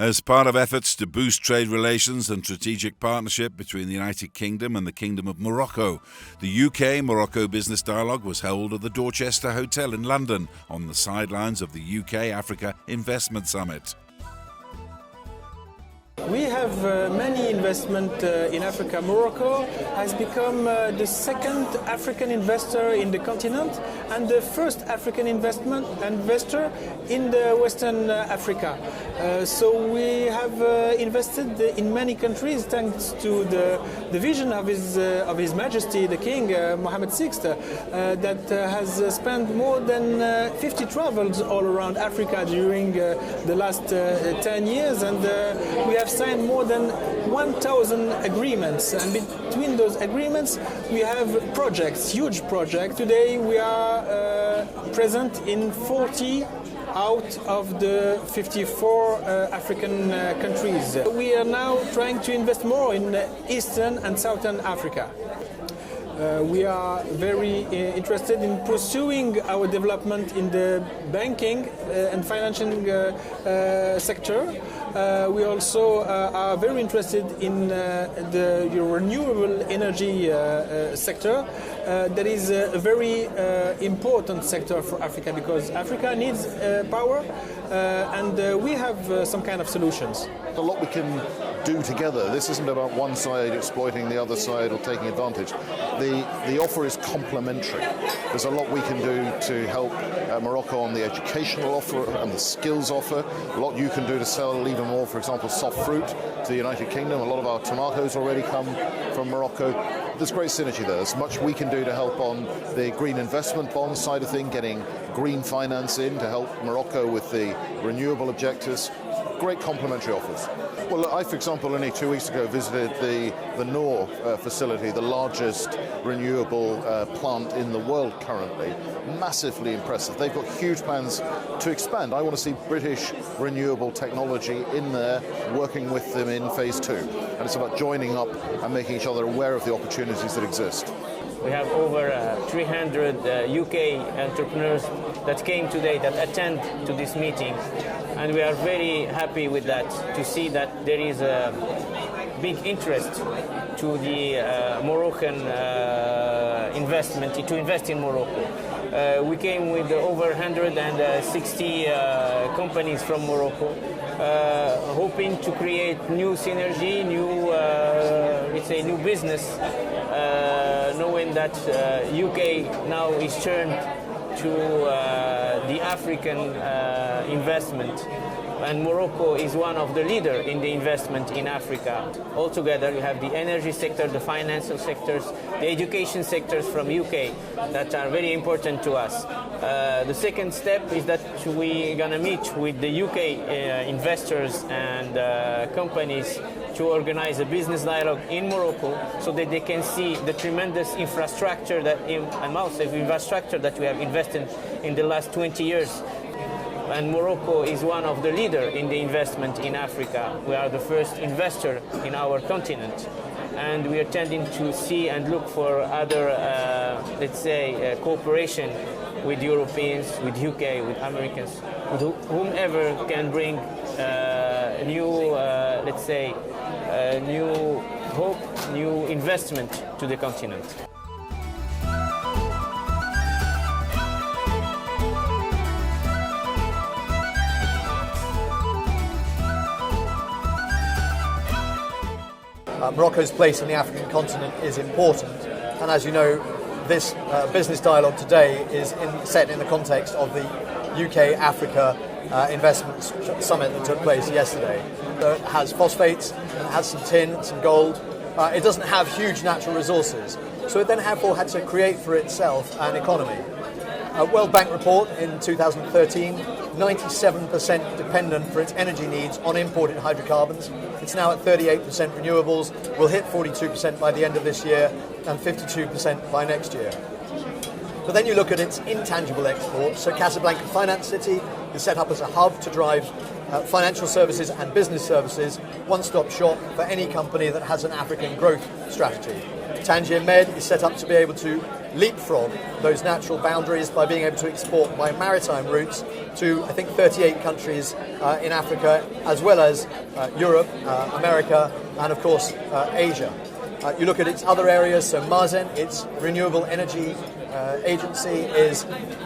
As part of efforts to boost trade relations and strategic partnership between the United Kingdom and the Kingdom of Morocco, the UK-Morocco Business Dialogue was held at the Dorchester Hotel in London on the sidelines of the UK-Africa Investment Summit. We have many investment in Africa. Morocco has become the second African investor in the continent and the first African investor in the Western Africa. So we have invested in many countries thanks to the vision of His Majesty the King Mohammed VI that has spent more than 50 travels all around Africa during the last 10 years, and we have signed more than 1,000 agreements, and between those agreements we have projects, huge projects. Today we are present in 40 out of the 54 African countries. We are now trying to invest more in Eastern and Southern Africa. We are very interested in pursuing our development in the banking and financial sector. We also are very interested in the renewable energy sector. That is a very important sector for Africa because Africa needs power and we have some kind of solutions. A lot we can do together. This isn't about one side exploiting the other side or taking advantage. The offer is complementary. There's a lot we can do to help Morocco on the educational offer and the skills offer. A lot you can do to sell even more, for example, soft fruit to the United Kingdom. A lot of our tomatoes already come from Morocco. There's great synergy there. There's much we can do to help on the green investment bond side of things, getting green finance in to help Morocco with the renewable objectives. Great complementary offers. Well, look, I, for example, only 2 weeks ago visited the Noor facility, the largest renewable plant in the world currently. Massively impressive. They've got huge plans to expand. I want to see British renewable technology in there, working with them in phase 2. And it's about joining up and making each other aware of the opportunities that exist. We have over 300 UK entrepreneurs that came today, that attend to this meeting, and we are very happy with that, to see that there is a big interest to the Moroccan investment, to invest in Morocco. We came with over 160 companies from Morocco, hoping to create new synergy, new business, knowing that UK now is turned to the African investment, and Morocco is one of the leaders in the investment in Africa. Altogether, you have the energy sector, the financial sectors, the education sectors from UK that are very important to us. The second step is that we're going to meet with the UK investors and companies to organize a business dialogue in Morocco so that they can see the tremendous infrastructure infrastructure that we have invested in the last 20 years. And Morocco is one of the leaders in the investment in Africa. We are the first investor in our continent. And we are tending to see and look for other, cooperation with Europeans, with UK, with Americans, with whomever can bring new hope, new investment to the continent. Morocco's place in the African continent is important, and as you know, this business dialogue today is set in the context of the UK-Africa Investment Summit that took place yesterday. It has phosphates, it has some tin, some gold. It doesn't have huge natural resources, so it then therefore had to create for itself an economy. A World Bank report in 2013, 97% dependent for its energy needs on imported hydrocarbons. It's now at 38% renewables, will hit 42% by the end of this year and 52% by next year. But then you look at its intangible exports. So Casablanca Finance City is set up as a hub to drive financial services and business services, one-stop shop for any company that has an African growth strategy. Tangier Med is set up to be able to leapfrog those natural boundaries by being able to export by maritime routes to, I think, 38 countries in Africa, as well as Europe, America, and of course Asia. You look at its other areas, so Mazen, its renewable energy agency, is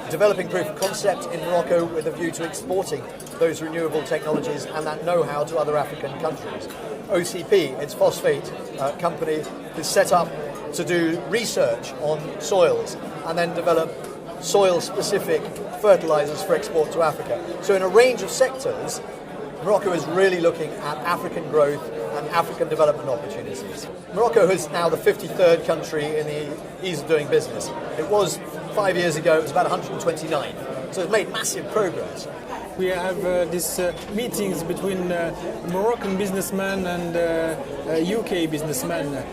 developing proof of concept in Morocco with a view to exporting those renewable technologies and that know-how to other African countries. OCP, its phosphate company, is set up to do research on soils and then develop soil-specific fertilizers for export to Africa. So in a range of sectors, Morocco is really looking at African growth and African development opportunities. Morocco is now the 53rd country in the ease of doing business. It was 5 years ago, it was about 129. So it's made massive progress. We have these meetings between Moroccan businessmen and UK businessmen.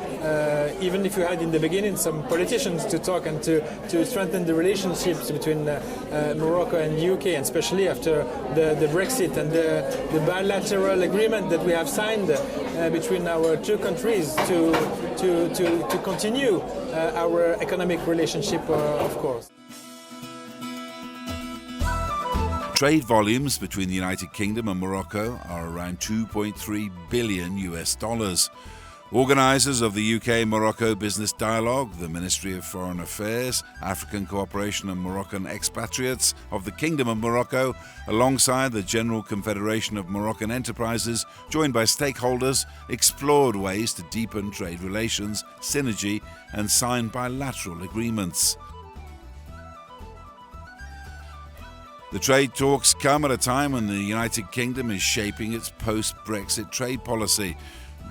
Even if you had in the beginning some politicians to talk and to strengthen the relationships between Morocco and UK, and especially after the Brexit and the bilateral agreement that we have signed between our two countries to continue our economic relationship, of course. Trade volumes between the United Kingdom and Morocco are around 2.3 billion US dollars. Organisers of the UK-Morocco Business Dialogue, the Ministry of Foreign Affairs, African Cooperation and Moroccan Expatriates of the Kingdom of Morocco, alongside the General Confederation of Moroccan Enterprises, joined by stakeholders, explored ways to deepen trade relations, synergy and sign bilateral agreements. The trade talks come at a time when the United Kingdom is shaping its post-Brexit trade policy.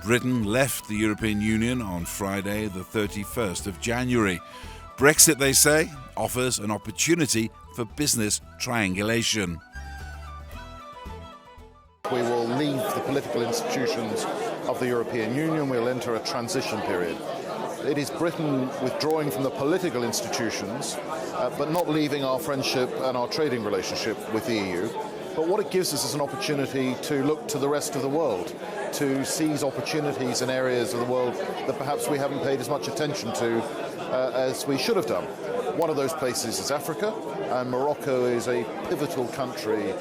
Britain left the European Union on Friday, the 31st of January. Brexit, they say, offers an opportunity for business triangulation. We will leave the political institutions of the European Union. We'll enter a transition period. It is Britain withdrawing from the political institutions, but not leaving our friendship and our trading relationship with the EU. But what it gives us is an opportunity to look to the rest of the world, to seize opportunities in areas of the world that perhaps we haven't paid as much attention to as we should have done. One of those places is Africa, and Morocco is a pivotal country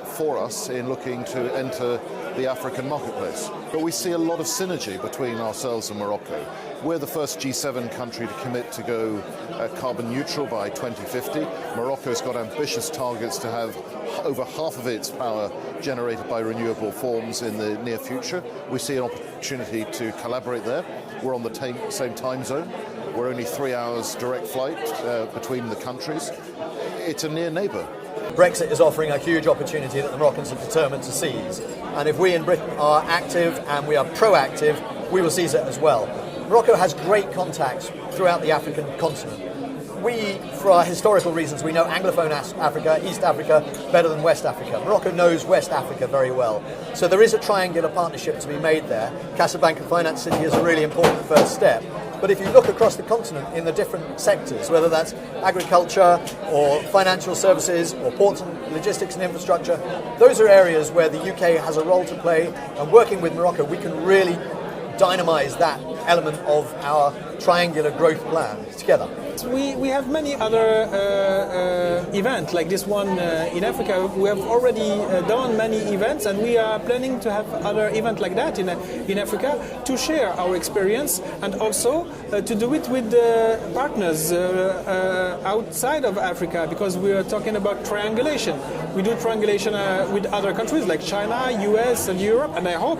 for us in looking to enter the African marketplace. But we see a lot of synergy between ourselves and Morocco. We're the first G7 country to commit to go carbon neutral by 2050. Morocco's got ambitious targets to have over half of its power generated by renewable forms in the near future. We see an opportunity to collaborate there. We're on the same time zone. We're only 3 hours direct flight between the countries. It's a near neighbour. Brexit is offering a huge opportunity that the Moroccans are determined to seize. And if we in Britain are active and we are proactive, we will seize it as well. Morocco has great contacts throughout the African continent. We, for our historical reasons, we know Anglophone Africa, East Africa, better than West Africa. Morocco knows West Africa very well. So there is a triangular partnership to be made there. Casablanca Finance City is a really important first step. But if you look across the continent in the different sectors, whether that's agriculture or financial services or ports and logistics and infrastructure, those are areas where the UK has a role to play. And working with Morocco, we can really dynamise that element of our triangular growth plan together. We have many other events like this one in Africa. We have already done many events, and we are planning to have other events like that in Africa to share our experience and also to do it with partners outside of Africa, because we are talking about triangulation. We do triangulation with other countries like China, US and Europe, and I hope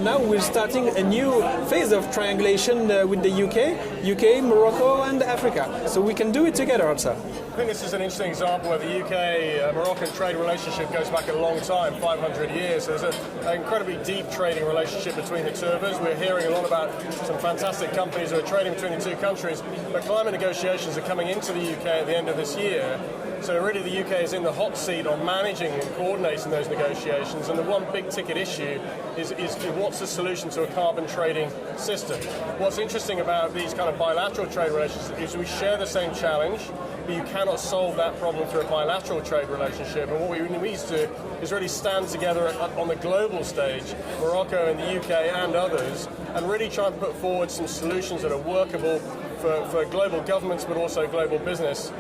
now we're starting a new phase of triangulation with the UK, Morocco and Africa. So we can do it together also. I think this is an interesting example where the UK-Moroccan trade relationship goes back a long time, 500 years. There's an incredibly deep trading relationship between the two of us. We're hearing a lot about some fantastic companies who are trading between the two countries, but climate negotiations are coming into the UK at the end of this year. So really the UK is in the hot seat on managing and coordinating those negotiations, and the one big ticket issue is what's the solution to a carbon trading system. What's interesting about these kind of bilateral trade relations is we share the same challenge, but you cannot solve that problem through a bilateral trade relationship. And what we need to do is really stand together on the global stage, Morocco and the UK and others, and really try and put forward some solutions that are workable for global governments, but also global business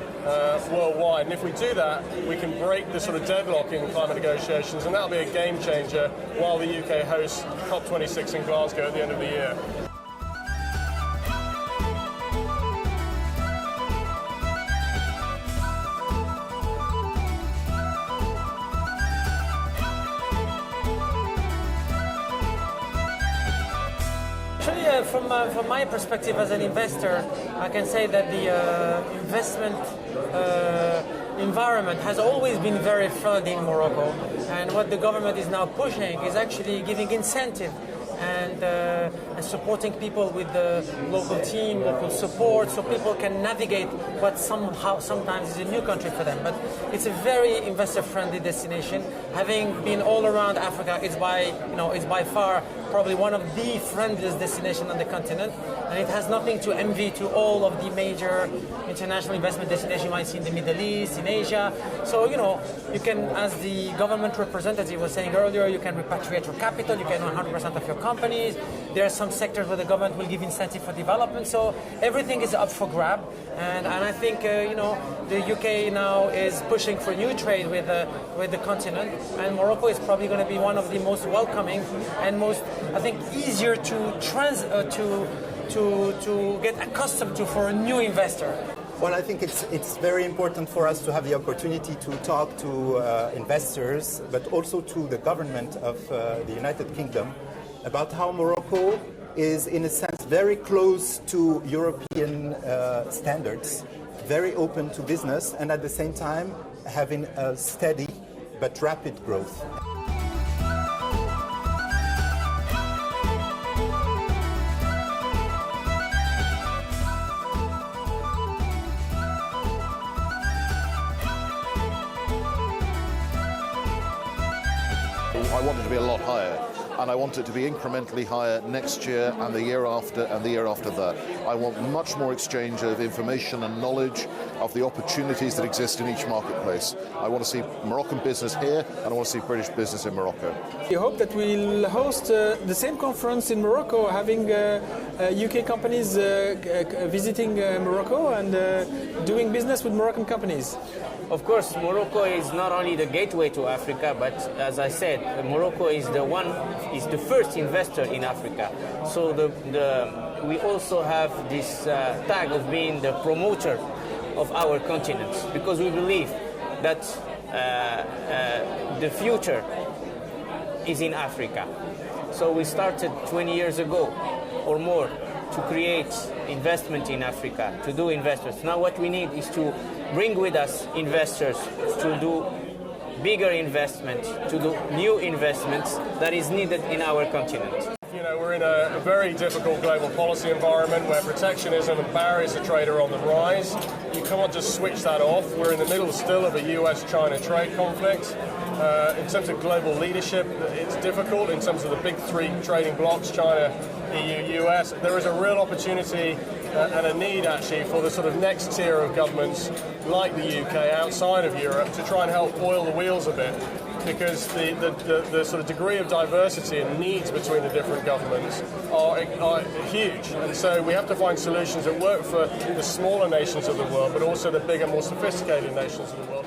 worldwide. And if we do that, we can break the sort of deadlock in climate negotiations, and that'll be a game changer while the UK hosts COP26 in Glasgow at the end of the year. From my perspective as an investor, I can say that the investment environment has always been very friendly in Morocco, and what the government is now pushing is actually giving incentive and supporting people with the local team, local support, so people can navigate what sometimes is a new country for them. But it's a very investor-friendly destination. Having been all around Africa, it's by far probably one of the friendliest destinations on the continent, and it has nothing to envy to all of the major international investment destinations you might see in the Middle East, in Asia. So, you can, as the government representative was saying earlier, you can repatriate your capital, you can own 100% of your companies. There are some sectors where the government will give incentive for development, so everything is up for grab. And I think, the UK now is pushing for new trade with the continent, and Morocco is probably going to be one of the most welcoming and most, I think, easier to get accustomed to for a new investor. Well, I think it's very important for us to have the opportunity to talk to investors, but also to the government of the United Kingdom about how Morocco is, in a sense, very close to European standards, very open to business, and at the same time having a steady but rapid growth. I want it to be a lot higher, and I want it to be incrementally higher next year and the year after and the year after that. I want much more exchange of information and knowledge of the opportunities that exist in each marketplace. I want to see Moroccan business here, and I want to see British business in Morocco. We hope that we'll host the same conference in Morocco, having UK companies visiting Morocco and doing business with Moroccan companies. Of course, Morocco is not only the gateway to Africa, but as I said, Morocco is the first investor in Africa. So we also have this tag of being the promoter of our continent, because we believe that the future is in Africa. So we started 20 years ago or more to create investment in Africa, to do investments. Now what we need is to bring with us investors to do bigger investments, to do new investments that is needed in our continent. We're in a very difficult global policy environment where protectionism and barriers to trade are on the rise. You can't just switch that off. We're in the middle still of a US-China trade conflict. In terms of global leadership, it's difficult in terms of the big three trading blocs, China, EU, US. There is a real opportunity and a need actually for the sort of next tier of governments like the UK outside of Europe to try and help oil the wheels a bit, because the sort of degree of diversity and needs between the different governments are huge. And so we have to find solutions that work for the smaller nations of the world, but also the bigger, more sophisticated nations of the world.